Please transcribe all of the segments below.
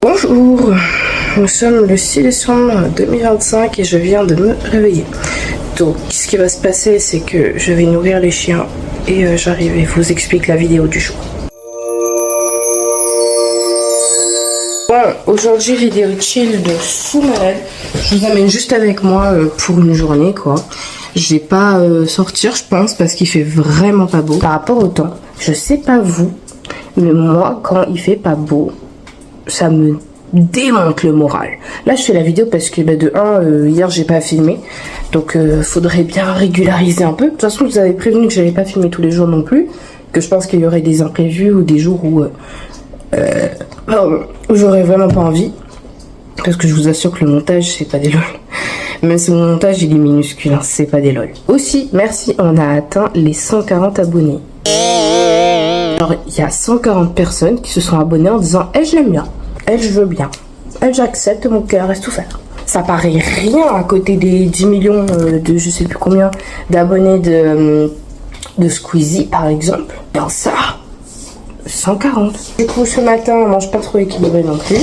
Bonjour, nous sommes le 6 décembre 2025 et je viens de me réveiller. Donc ce qui va se passer, c'est que je vais nourrir les chiens et j'arrive et vous explique la vidéo du jour. Bon, aujourd'hui vidéo chill de fou malade. Je vous amène juste avec moi pour une journée quoi. Je vais pas sortir je pense parce qu'il fait vraiment pas beau. Par rapport au temps, je sais pas vous, mais moi quand il fait pas beau, ça me démonte le moral. Là je fais la vidéo parce que de 1 hier j'ai pas filmé, donc faudrait bien régulariser un peu. De toute façon je vous avais prévenu que j'allais pas filmer tous les jours non plus, que je pense qu'il y aurait des imprévus ou des jours où j'aurais vraiment pas envie, parce que je vous assure que le montage c'est pas des lol. Même si mon montage il est minuscule, hein, c'est pas des lol. Aussi merci, on a atteint les 140 abonnés. Alors il y a 140 personnes qui se sont abonnées en disant je l'aime bien, je veux bien, j'accepte, mon cœur reste ouvert. Ça paraît rien à côté des 10 millions de je sais plus combien d'abonnés de Squeezie par exemple. Dans ça, 140. Du coup ce matin on mange pas trop équilibré non plus.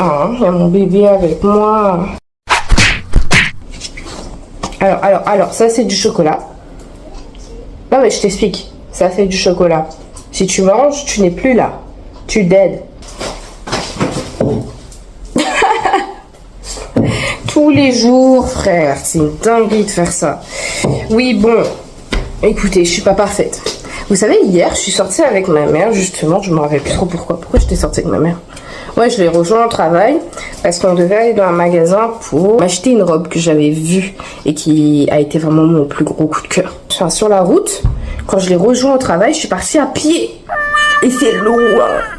Il y a mon bébé avec moi. Alors ça c'est du chocolat. Non mais je t'explique, ça c'est du chocolat. Si tu manges, tu n'es plus là. Tu dead. Tous les jours, frère. C'est une dinguerie de faire ça. Oui, bon. Écoutez, je suis pas parfaite. Vous savez, hier, je suis sortie avec ma mère, justement. Je me rappelle plus trop pourquoi. Pourquoi j'étais sortie avec ma mère? Ouais, je l'ai rejoint au travail parce qu'on devait aller dans un magasin pour m'acheter une robe que j'avais vue et qui a été vraiment mon plus gros coup de cœur. Enfin, sur la route, quand je l'ai rejoint au travail, je suis partie à pied. Et c'est loin.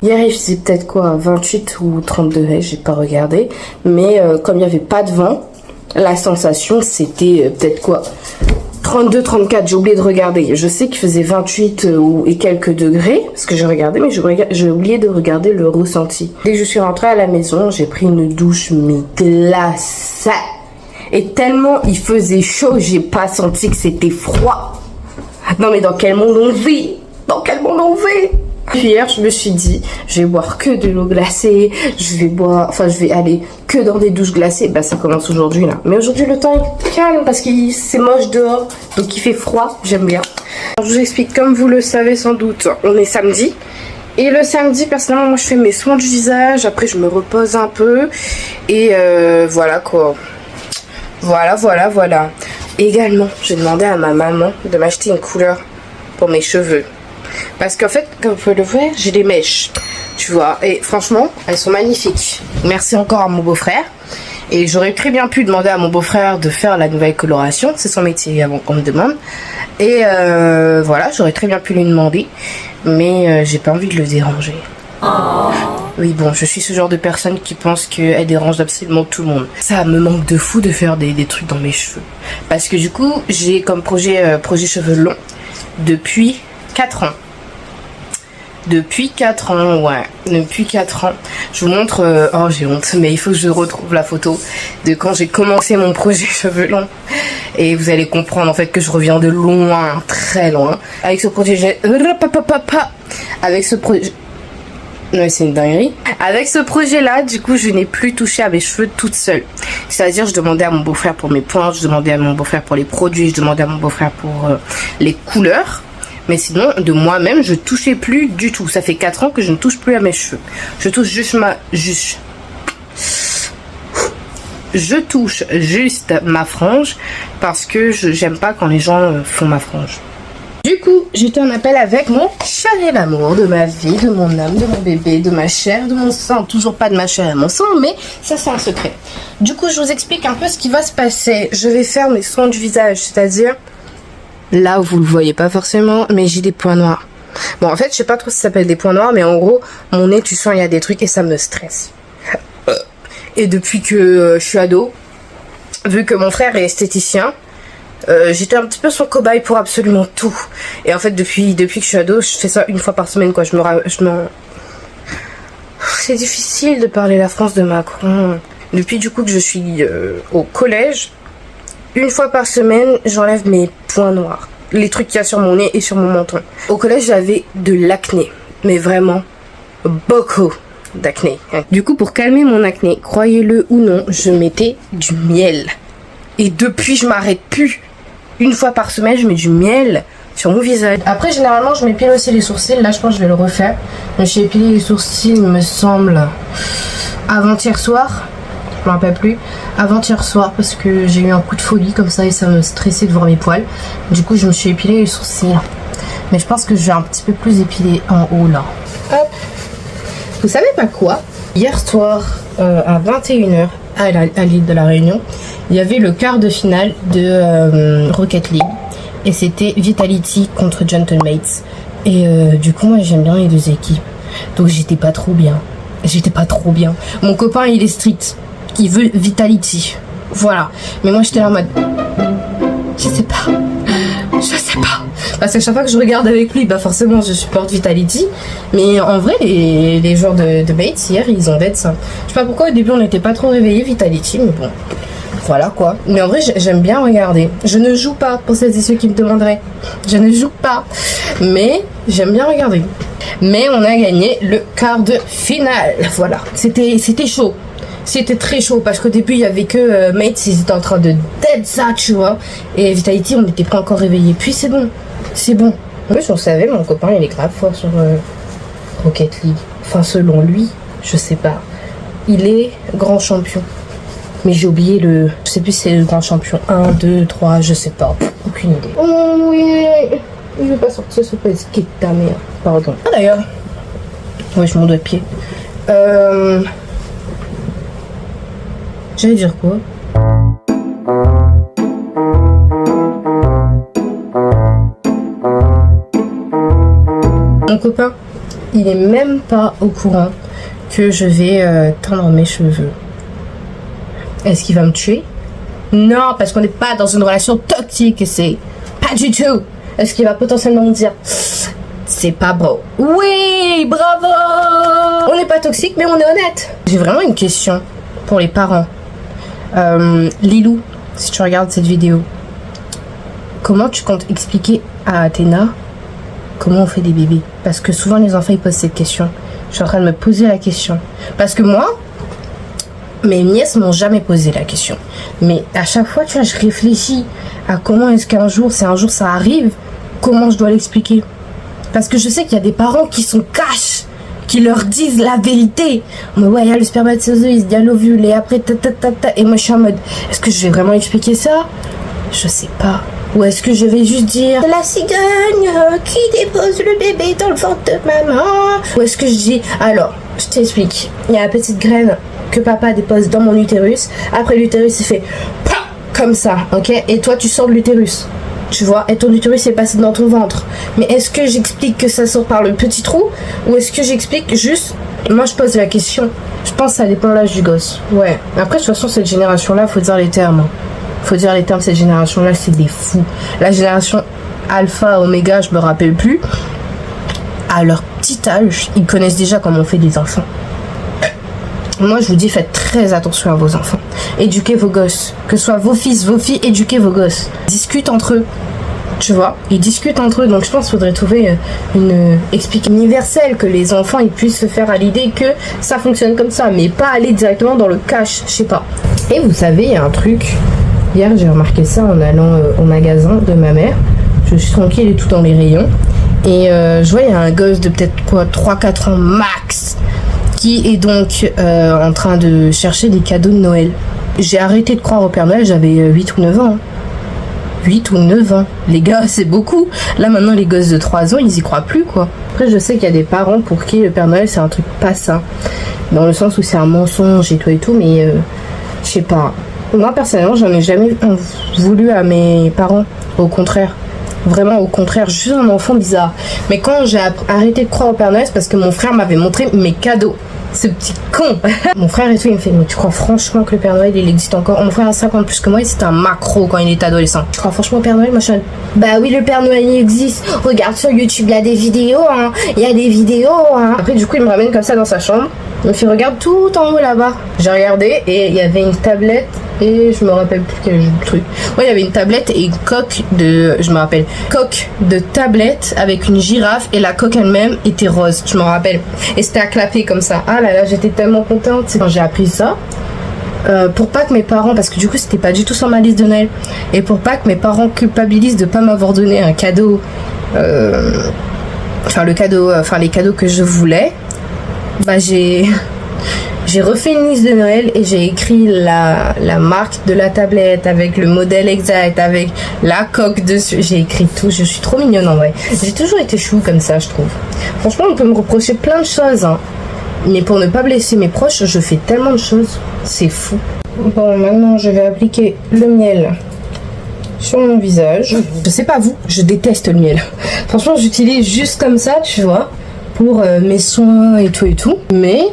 Hier, il faisait peut-être quoi, 28 ou 30 degrés, j'ai pas regardé. Mais comme il n'y avait pas de vent, la sensation, c'était peut-être quoi, 32, 34, j'ai oublié de regarder. Je sais qu'il faisait 28 et quelques degrés, parce que j'ai regardé, mais j'ai oublié de regarder le ressenti. Dès que je suis rentrée à la maison, j'ai pris une douche, mais glacée. Et tellement il faisait chaud, j'ai pas senti que c'était froid. Non mais dans quel monde on vit? Dans quel monde on vit? Puis hier, je me suis dit, je vais boire que de l'eau glacée, je vais aller que dans des douches glacées. Bah, ça commence aujourd'hui, là. Mais aujourd'hui, le temps est calme parce que c'est moche dehors, donc il fait froid, j'aime bien. Alors, je vous explique, comme vous le savez sans doute, on est samedi. Et le samedi, personnellement, moi, je fais mes soins du visage, après, je me repose un peu. Et voilà, quoi. Voilà. Également, j'ai demandé à ma maman de m'acheter une couleur pour mes cheveux. Parce qu'en fait, comme vous pouvez le voir, j'ai des mèches, tu vois. Et franchement, elles sont magnifiques. Merci encore à mon beau-frère. Et j'aurais très bien pu demander à mon beau-frère de faire la nouvelle coloration. C'est son métier avant qu'on me demande. Et voilà, j'aurais très bien pu lui demander. Mais j'ai pas envie de le déranger. Oui, bon, je suis ce genre de personne qui pense qu'elle dérange absolument tout le monde. Ça me manque de fou de faire des trucs dans mes cheveux. Parce que du coup, j'ai comme projet cheveux longs depuis 4 ans. Depuis 4 ans, ouais. Depuis 4 ans. Je vous montre... oh, j'ai honte. Mais il faut que je retrouve la photo de quand j'ai commencé mon projet cheveux longs. Et vous allez comprendre, en fait, que je reviens de loin. Très loin. Avec ce projet... Avec ce projet... Ouais, c'est une dinguerie. Avec ce projet-là, du coup, je n'ai plus touché à mes cheveux toute seule. C'est-à-dire, je demandais à mon beau-frère pour mes pointes, je demandais à mon beau-frère pour les produits, je demandais à mon beau-frère pour les couleurs. Mais sinon, de moi-même, je touchais plus du tout. Ça fait 4 ans que je ne touche plus à mes cheveux. Je touche juste ma frange parce que j'aime pas quand les gens font ma frange. Du coup, j'étais en appel avec mon chéri l'amour de ma vie, de mon âme, de mon bébé, de ma chair, de mon sang. Toujours pas de ma chair et mon sang, mais ça c'est un secret. Du coup, je vous explique un peu ce qui va se passer. Je vais faire mes soins du visage, c'est-à-dire... Là, vous le voyez pas forcément, mais j'ai des points noirs. Bon, en fait, je sais pas trop si ça s'appelle des points noirs, mais en gros, mon nez, tu sens, il y a des trucs et ça me stresse. Et depuis que je suis ado, vu que mon frère est esthéticien, j'étais un petit peu son cobaye pour absolument tout. Et en fait, depuis que je suis ado, je fais ça une fois par semaine, quoi. C'est difficile de parler la France de Macron. Depuis du coup que je suis au collège, une fois par semaine, j'enlève mes points noirs. Les trucs qu'il y a sur mon nez et sur mon menton. Au collège, j'avais de l'acné. Mais vraiment, beaucoup. d'acné. Du coup, pour calmer mon acné, croyez-le ou non, je mettais du miel. Et depuis, je m'arrête plus. Une fois par semaine, je mets du miel sur mon visage. Après, généralement, je m'épile aussi les sourcils. Là, je pense que je vais le refaire. Je me suis épilé les sourcils, il me semble, avant-hier soir. Je me rappelle plus. Avant-hier soir, parce que j'ai eu un coup de folie comme ça et ça me stressait de voir mes poils. Du coup, je me suis épilé les sourcils. Mais je pense que je vais un petit peu plus épiler en haut, là. Hop. Vous savez pas quoi? Hier soir, à 21h, à l'île de la Réunion, il y avait le quart de finale de Rocket League. Et c'était Vitality contre Gentlemates. Et du coup, moi, j'aime bien les deux équipes. Donc, j'étais pas trop bien. Mon copain, il est strict. Il veut Vitality. Voilà. Mais moi, j'étais là en mode... Je sais pas. Parce que chaque fois que je regarde avec lui, bah forcément, je supporte Vitality. Mais en vrai, les joueurs de Bates, hier, ils ont d'être ça. Je sais pas pourquoi, au début, on n'était pas trop réveillés, Vitality, mais bon... Voilà quoi. Mais en vrai, j'aime bien regarder. Je ne joue pas, pour celles et ceux qui me demanderaient. Je ne joue pas. Mais j'aime bien regarder. Mais on a gagné le quart de finale. Voilà. C'était chaud. C'était très chaud parce qu'au début, il y avait que Mates, ils étaient en train de dead ça, tu vois. Et Vitality, on n'était pas encore réveillés. Puis c'est bon. En plus, on savait, mon copain, il est grave fort sur Rocket League. Enfin, selon lui, je sais pas. Il est grand champion. Mais j'ai oublié le... Je sais plus si c'est le grand champion 1, 2, 3, je sais pas. Aucune idée. Oh oui, il veut pas sortir ce petit de ta mère. Pardon. Ah d'ailleurs. Ouais, je m'en dois de pied. J'allais dire quoi? Mon copain, il est même pas au courant que je vais teindre mes cheveux. Est-ce qu'il va me tuer? Non, parce qu'on n'est pas dans une relation toxique et c'est pas du tout. Est-ce qu'il va potentiellement me dire c'est pas beau? Oui, bravo! On n'est pas toxique, mais on est honnête. J'ai vraiment une question pour les parents. Lilou, si tu regardes cette vidéo, comment tu comptes expliquer à Athéna comment on fait des bébés? Parce que souvent les enfants ils posent cette question. Je suis en train de me poser la question. Parce que moi, mes nièces m'ont jamais posé la question. Mais à chaque fois, tu vois, je réfléchis à comment est-ce qu'un jour, si un jour ça arrive, comment je dois l'expliquer. Parce que je sais qu'il y a des parents qui sont cash, qui leur disent la vérité. Mais ouais, il y a le spermatozoïde, il y a l'ovule, et après, et moi je suis en mode, est-ce que je vais vraiment expliquer ça? Je sais pas. Ou est-ce que je vais juste dire la cigogne qui dépose le bébé dans le ventre de maman? Ou est-ce que je dis, alors, je t'explique, il y a la petite graine que papa dépose dans mon utérus. Après l'utérus, il fait comme ça, ok? Et toi, tu sors de l'utérus, tu vois? Et ton utérus est passé dans ton ventre. Mais est-ce que j'explique que ça sort par le petit trou? Ou est-ce que j'explique juste... Moi, je pose la question. Je pense que ça dépend de l'âge du gosse. Ouais. Après, de toute façon, cette génération-là, faut dire les termes. Faut dire les termes, cette génération-là, c'est des fous. La génération Alpha, Oméga, je me rappelle plus. À leur petit âge, ils connaissent déjà comment on fait des enfants. Moi, je vous dis, faites très attention à vos enfants. Éduquez vos gosses. Que ce soit vos fils, vos filles, éduquez vos gosses. Discutent entre eux. Tu vois, ils discutent entre eux. Donc, je pense qu'il faudrait trouver une explication universelle que les enfants ils puissent se faire à l'idée que ça fonctionne comme ça. Mais pas aller directement dans le cash, je sais pas. Et vous savez, il y a un truc. Hier, j'ai remarqué ça en allant au magasin de ma mère. Je suis tranquille et tout dans les rayons. Et je vois, il y a un gosse de peut-être quoi, 3-4 ans max, qui est donc en train de chercher des cadeaux de Noël. J'ai arrêté de croire au Père Noël, j'avais 8 ou 9 ans. 8 ou 9 ans. Les gars, c'est beaucoup. Là, maintenant, les gosses de 3 ans, ils y croient plus, quoi. Après, je sais qu'il y a des parents pour qui le Père Noël, c'est un truc pas sain. Dans le sens où c'est un mensonge et tout, mais je sais pas. Moi, personnellement, j'en ai jamais voulu à mes parents. Au contraire. Vraiment, au contraire, je suis un enfant bizarre. Mais quand j'ai arrêté de croire au Père Noël, c'est parce que mon frère m'avait montré mes cadeaux. Ce petit con. Mon frère et tout, il me fait, mais tu crois franchement que le Père Noël, il existe encore? Mon frère a 5 ans de plus que moi et c'était un macro quand il était adolescent. Tu crois franchement au Père Noël, machin? Bah oui, le Père Noël, il existe. Regarde sur YouTube, il y a des vidéos, hein. Il y a des vidéos, hein. Après, du coup, il me ramène comme ça dans sa chambre. Il me fait, regarde tout en haut là-bas. J'ai regardé et il y avait une tablette Et je me rappelle plus quel truc. Ouais, il y avait une tablette et une coque de... Je me rappelle. Coque de tablette avec une girafe et la coque elle-même était rose. Je me rappelle. Et c'était à clapper comme ça. Ah là là, j'étais tellement contente. Quand j'ai appris ça, pour pas que mes parents... Parce que du coup, c'était pas du tout sur ma liste de Noël. Et pour pas que mes parents culpabilisent de pas m'avoir donné un cadeau... Enfin, les cadeaux que je voulais. Bah, j'ai refait une liste de Noël et j'ai écrit la marque de la tablette avec le modèle exact, avec la coque dessus. J'ai écrit tout. Je suis trop mignonne en vrai. J'ai toujours été chou comme ça, je trouve. Franchement, on peut me reprocher plein de choses, hein. Mais pour ne pas blesser mes proches, je fais tellement de choses. C'est fou. Bon, maintenant, je vais appliquer le miel sur mon visage. Je sais pas vous, je déteste le miel. Franchement, j'utilise juste comme ça, tu vois, pour mes soins et tout. Mais...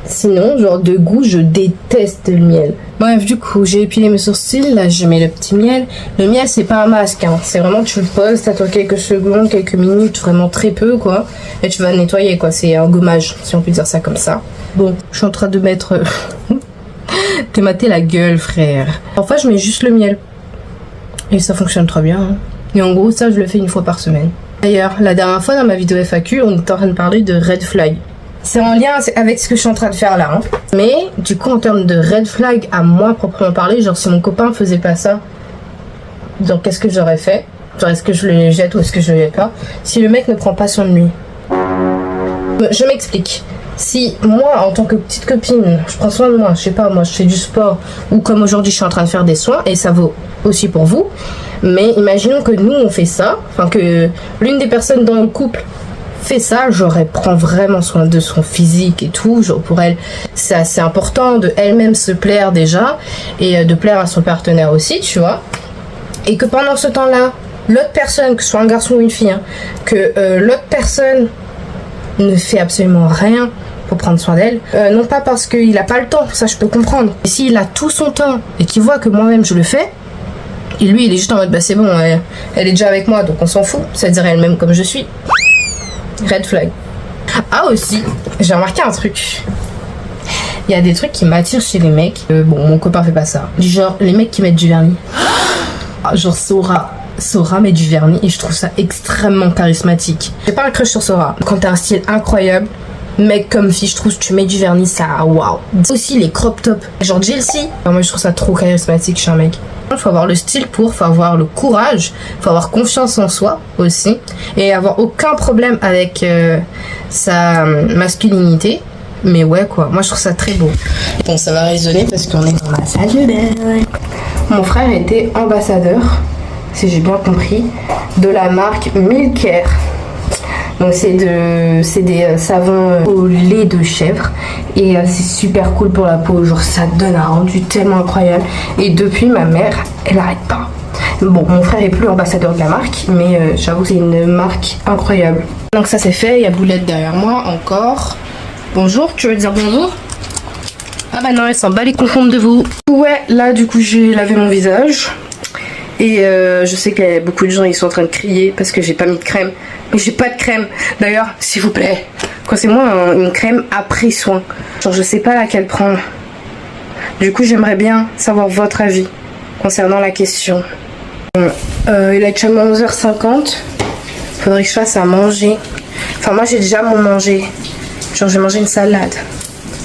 sinon, genre de goût, je déteste le miel. Bref, du coup, j'ai épilé mes sourcils. Là, je mets le petit miel. Le miel, c'est pas un masque, hein. C'est vraiment, tu le poses, t'attends quelques secondes, quelques minutes, vraiment très peu, quoi. Et tu vas nettoyer, quoi. C'est un gommage, si on peut dire ça comme ça. Bon, je suis en train de mettre... de mater la gueule, frère. Enfin, je mets juste le miel. Et ça fonctionne très bien, hein. Et en gros, ça, je le fais une fois par semaine. D'ailleurs, la dernière fois, dans ma vidéo FAQ, on était en train de parler de red flag. C'est en lien avec ce que je suis en train de faire là, hein. Mais du coup, en termes de red flag à moi proprement parler, genre si mon copain faisait pas ça, donc qu'est-ce que j'aurais fait? Genre est-ce que je le jette ou est-ce que je le jette pas? Si le mec ne prend pas soin de lui. Je m'explique. Si moi, en tant que petite copine, je prends soin de moi, je sais pas, moi je fais du sport, ou comme aujourd'hui je suis en train de faire des soins, et ça vaut aussi pour vous, mais imaginons que nous on fait ça, enfin que l'une des personnes dans le couple fait ça, genre elle prend vraiment soin de son physique et tout, genre pour elle c'est assez important de elle-même se plaire déjà et de plaire à son partenaire aussi, tu vois, et que pendant ce temps-là l'autre personne, que ce soit un garçon ou une fille, hein, que l'autre personne ne fait absolument rien pour prendre soin d'elle, non pas parce qu'il a pas le temps, ça je peux comprendre, et s'il a tout son temps et qu'il voit que moi-même je le fais, et lui il est juste en mode bah c'est bon, elle est déjà avec moi donc on s'en fout, c'est-à-dire elle-même comme je suis. Red flag. Ah aussi, j'ai remarqué un truc. Il y a des trucs qui m'attirent chez les mecs. Bon, mon copain fait pas ça. Du genre, les mecs qui mettent du vernis. Genre Sora met du vernis et je trouve ça extrêmement charismatique. J'ai pas un crush sur Sora. Quand t'as un style incroyable, mec comme fille, je trouve que tu mets du vernis, ça waouh. Aussi les crop tops. Genre Chelsea. Moi je trouve ça trop charismatique chez un mec. Il faut avoir le style faut avoir le courage, faut avoir confiance en soi aussi et avoir aucun problème avec sa masculinité. Mais ouais quoi, moi je trouve ça très beau. Bon, ça va résonner parce qu'on est dans la salle de bain. Mon frère était ambassadeur, si j'ai bien compris, de la marque Milker. Donc c'est des savons au lait de chèvre et c'est super cool pour la peau, genre ça donne un rendu tellement incroyable. Et depuis, ma mère, elle arrête pas. Bon, mon frère est plus ambassadeur de la marque, mais j'avoue c'est une marque incroyable. Donc ça c'est fait, il y a Boulette derrière moi encore. Bonjour, tu veux dire bonjour? Ah bah non, elle s'en bat les concombres de vous. Ouais, là du coup j'ai lavé mon visage. Et je sais qu'il y a beaucoup de gens, ils sont en train de crier parce que j'ai pas mis de crème. Mais j'ai pas de crème. D'ailleurs, s'il vous plaît, conseillez-moi une crème après soin. Genre, je sais pas laquelle prendre. Du coup, j'aimerais bien savoir votre avis concernant la question. Il est actuellement 11h50. Faudrait que je fasse à manger. Enfin, moi, j'ai déjà mon manger. Genre, je vais manger une salade.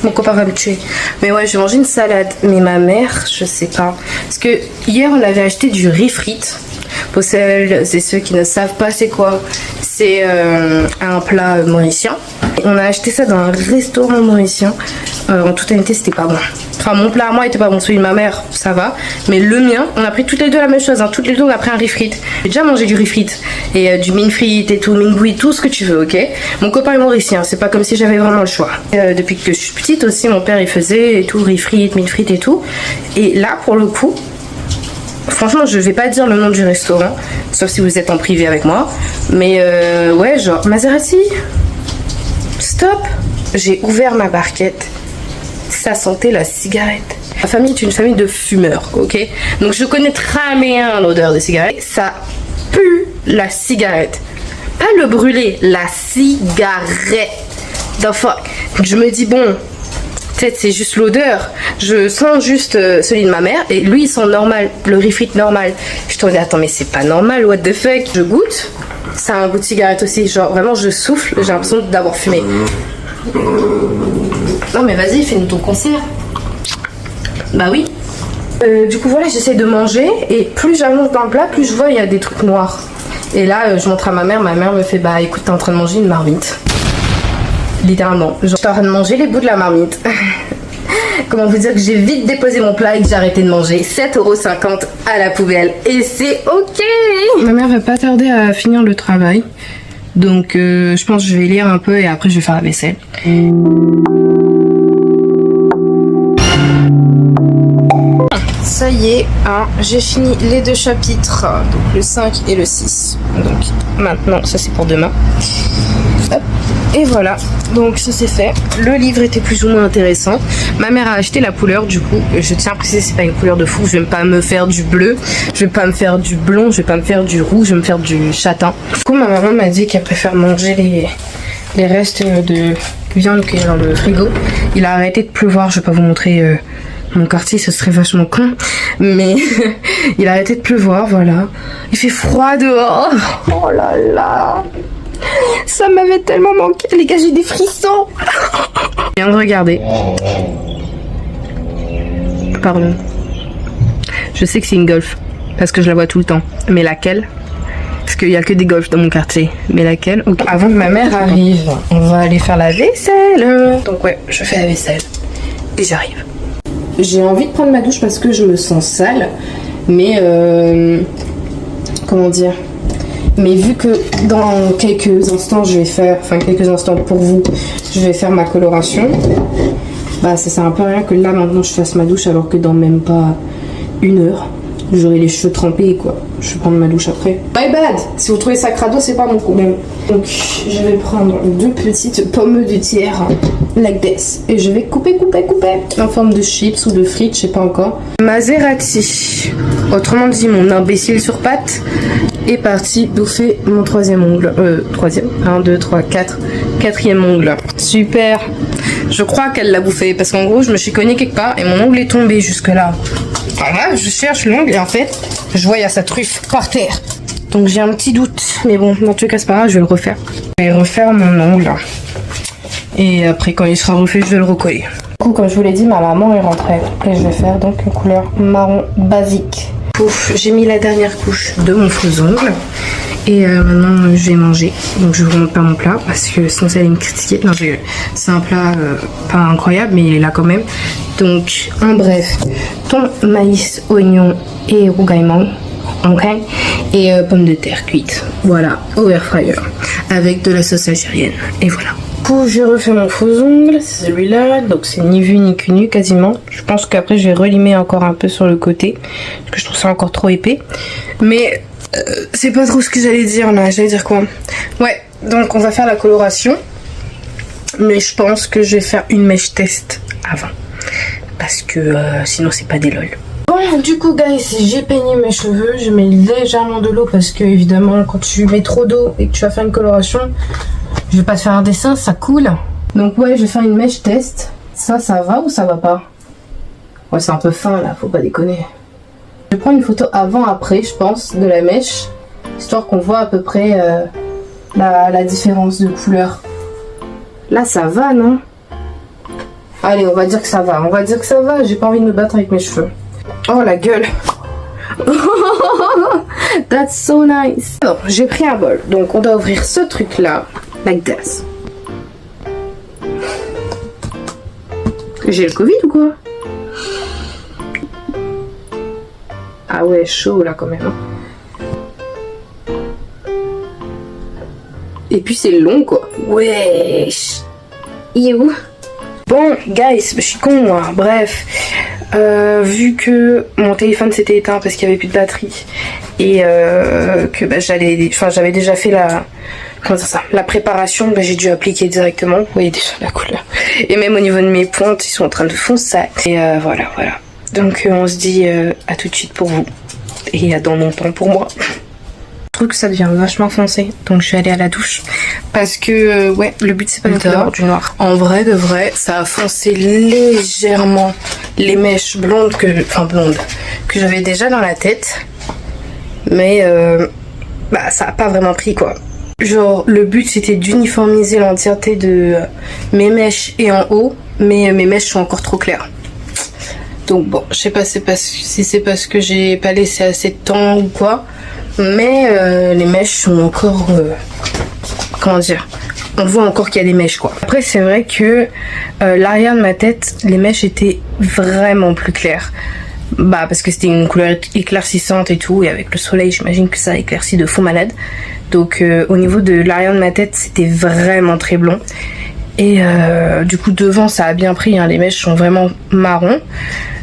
Mon copain va me tuer. Mais ouais, je vais manger une salade. Mais ma mère, je sais pas. Parce que hier, on avait acheté du riz frites. Pour celles et ceux qui ne savent pas c'est quoi. C'est un plat mauricien. On a acheté ça dans un restaurant mauricien. En toute honnêteté, c'était pas bon. Enfin, mon plat à moi était pas bon. Celui de ma mère, ça va. Mais le mien, on a pris toutes les deux la même chose. Hein. Toutes les deux, on a pris un riz frites. J'ai déjà mangé du riz frites. Et du mine frites et tout, mine bouillie, tout ce que tu veux, ok? Mon copain est mauricien. C'est pas comme si j'avais vraiment le choix. Depuis que je suis petite aussi, mon père, il faisait et tout, riz frites, mine frites et tout. Et là, pour le coup, franchement, je vais pas dire le nom du restaurant. Sauf si vous êtes en privé avec moi. Mais ouais, genre, Maserati. Stop. J'ai ouvert ma barquette. Ça sentait la cigarette. Ma famille est une famille de fumeurs, ok? Donc je connais très bien l'odeur des cigarettes. Ça pue la cigarette. Pas le brûler, la cigarette. The fuck. Je me dis, bon, Peut-être c'est juste l'odeur. Je sens juste celui de ma mère et lui il sent normal, le refit normal. Je te dis attends mais c'est pas normal, what the fuck. Je goûte, c'est un goût de cigarette aussi, genre vraiment je souffle, j'ai l'impression d'avoir fumé. Non mais vas-y fais-nous ton concert. Bah oui. Du coup voilà j'essaie de manger et plus j'avance dans le plat, plus je vois il y a des trucs noirs. Et là je montre à ma mère me fait bah écoute t'es en train de manger une marmite. Littéralement, je suis en train de manger les bouts de la marmite. Comment vous dire que j'ai vite déposé mon plat et que j'ai arrêté de manger. 7,50 € à la poubelle. Et c'est ok. Ma mère va pas tarder à finir le travail. Donc je pense que je vais lire un peu et après je vais faire la vaisselle. Ça y est, hein, j'ai fini les 2 chapitres. Donc le 5 et le 6. Donc maintenant, ça c'est pour demain. Hop. Et voilà, donc ça c'est fait. Le livre était plus ou moins intéressant. Ma mère a acheté la couleur, du coup, je tiens à préciser, c'est pas une couleur de fou. Je vais pas me faire du bleu, je vais pas me faire du blond, je vais pas me faire du rouge, je vais me faire du châtain. Du coup, ma maman m'a dit qu'elle préfère manger les restes de viande qui est dans le frigo. Il a arrêté de pleuvoir, je vais pas vous montrer mon quartier, ce serait vachement con. Mais il a arrêté de pleuvoir, voilà. Il fait froid dehors. Oh là là. Ça m'avait tellement manqué, les gars, j'ai des frissons. Je viens de regarder. Pardon. Je sais que c'est une Golf, parce que je la vois tout le temps. Mais laquelle? Parce qu'il n'y a que des Golf dans mon quartier. Mais laquelle? Okay. Avant que ma mère arrive, on va aller faire la vaisselle. Donc ouais, je fais la vaisselle. Et j'arrive. J'ai envie de prendre ma douche parce que je me sens sale. Mais comment dire? Mais vu que dans quelques instants je vais faire, enfin quelques instants pour vous, je vais faire ma coloration, bah ça sert un peu à rien que là maintenant je fasse ma douche alors que dans même pas 1 heure, j'aurai les cheveux trempés quoi. Je vais prendre ma douche après. My bad. Si vous trouvez ça crado, c'est pas mon problème. Donc je vais prendre 2 petites pommes de terre like this et je vais couper en forme de chips ou de frites, je sais pas encore. Maserati, autrement dit mon imbécile sur pattes, est parti bouffer mon 3e ongle. 3e, 1, 2, 3, 4. 4e ongle. Super. Je crois qu'elle l'a bouffé parce qu'en gros je me suis cognée quelque part et mon ongle est tombé jusque là. Voilà, je cherche l'ongle et en fait je vois il y a sa truffe par terre. Donc j'ai un petit doute. Mais bon, dans tous les cas c'est pas grave, je vais le refaire. Je vais refaire mon ongle. Et après quand il sera refait je vais le recoller. Du coup comme je vous l'ai dit ma maman est rentrée. Et je vais faire donc une couleur marron basique. Pouf, j'ai mis la dernière couche de mon faux ongle. Et maintenant je vais manger. Donc je vous montre pas mon plat parce que sinon ça allait me critiquer. Non, c'est un plat pas incroyable mais il est là quand même. Donc en bref, thon, maïs, oignon et rougaillement. Ok. Et pommes de terre cuites. Voilà, au air fryer. Avec de la sauce algérienne. Et voilà. Du coup j'ai refait mon faux ongle, c'est celui-là, donc c'est ni vu ni nu quasiment. Je pense qu'après je vais relimer encore un peu sur le côté, parce que je trouve ça encore trop épais. Mais c'est pas trop ce que j'allais dire là, j'allais dire quoi? Ouais, donc on va faire la coloration, mais je pense que je vais faire une mèche test avant, parce que sinon c'est pas des lol. Bon, du coup guys, j'ai peigné mes cheveux, je mets légèrement de l'eau parce que évidemment quand tu mets trop d'eau et que tu vas faire une coloration, je vais pas te faire un dessin, ça coule. Donc ouais, je vais faire une mèche test. Ça va ou ça va pas? Ouais, c'est un peu fin là, faut pas déconner. Je vais prendre une photo avant-après, je pense, de la mèche, histoire qu'on voit à peu près la différence de couleur. Là, ça va, non? Allez, on va dire que ça va. On va dire que ça va, j'ai pas envie de me battre avec mes cheveux. Oh, la gueule. That's so nice. Alors, j'ai pris un bol, donc on doit ouvrir ce truc-là. Like this. J'ai le Covid ou quoi? Ah ouais, chaud là quand même. Et puis c'est long quoi. Wesh. You. Bon, guys, je suis con moi. Bref, vu que mon téléphone s'était éteint parce qu'il n'y avait plus de batterie et que bah, j'avais déjà fait la préparation, bah, j'ai dû appliquer directement. Vous voyez déjà la couleur. Et même au niveau de mes pointes, ils sont en train de foncer. Et voilà. Donc on se dit à tout de suite pour vous et à dans longtemps pour moi. trouve que ça devient vachement foncé. Donc je vais aller à la douche. Parce que, ouais, le but c'est pas d'avoir du noir. En vrai de vrai, ça a foncé légèrement les mèches blondes que j'avais déjà dans la tête. Mais, bah ça a pas vraiment pris quoi. Genre, le but c'était d'uniformiser l'entièreté de mes mèches et en haut. Mais mes mèches sont encore trop claires. Donc bon, je sais pas si c'est parce que j'ai pas laissé assez de temps ou quoi. Mais les mèches sont encore... comment dire, on voit encore qu'il y a des mèches quoi. Après c'est vrai que l'arrière de ma tête, les mèches étaient vraiment plus claires. Bah parce que c'était une couleur éclaircissante et tout. Et avec le soleil j'imagine que ça éclaircit de fou malade. Donc au niveau de l'arrière de ma tête c'était vraiment très blond. Et du coup devant ça a bien pris, hein, les mèches sont vraiment marron.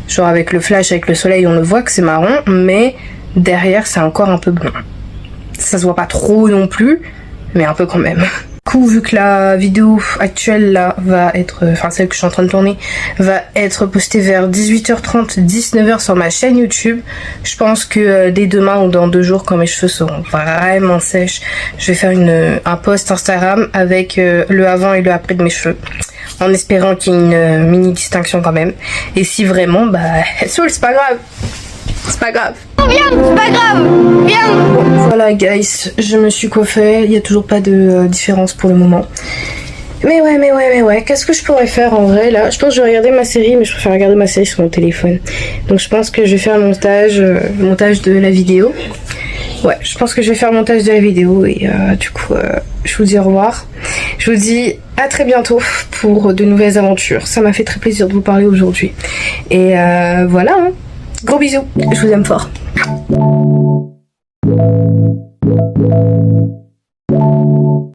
Genre avec le flash, avec le soleil on le voit que c'est marron. Mais derrière c'est encore un peu blond. Ça se voit pas trop non plus, mais un peu quand même. Du coup vu que la vidéo actuelle là va être, enfin celle que je suis en train de tourner, va être postée vers 18h30, 19h sur ma chaîne YouTube. Je pense que dès demain ou dans 2 jours quand mes cheveux seront vraiment sèches, je vais faire un post Instagram avec le avant et le après de mes cheveux. En espérant qu'il y ait une mini distinction quand même. Et si vraiment, bah elle saoule, c'est pas grave. C'est pas grave. Viens, c'est pas grave. Viens. Voilà guys, je me suis coiffée, il n'y a toujours pas de différence pour le moment. Mais ouais, qu'est-ce que je pourrais faire en vrai là? Je pense que je vais regarder ma série, mais je préfère regarder ma série sur mon téléphone. Donc je pense que je vais faire le montage de la vidéo. Ouais, je pense que je vais faire le montage de la vidéo et du coup, je vous dis au revoir. Je vous dis à très bientôt pour de nouvelles aventures. Ça m'a fait très plaisir de vous parler aujourd'hui. Et voilà, hein. Gros bisous, je vous aime fort.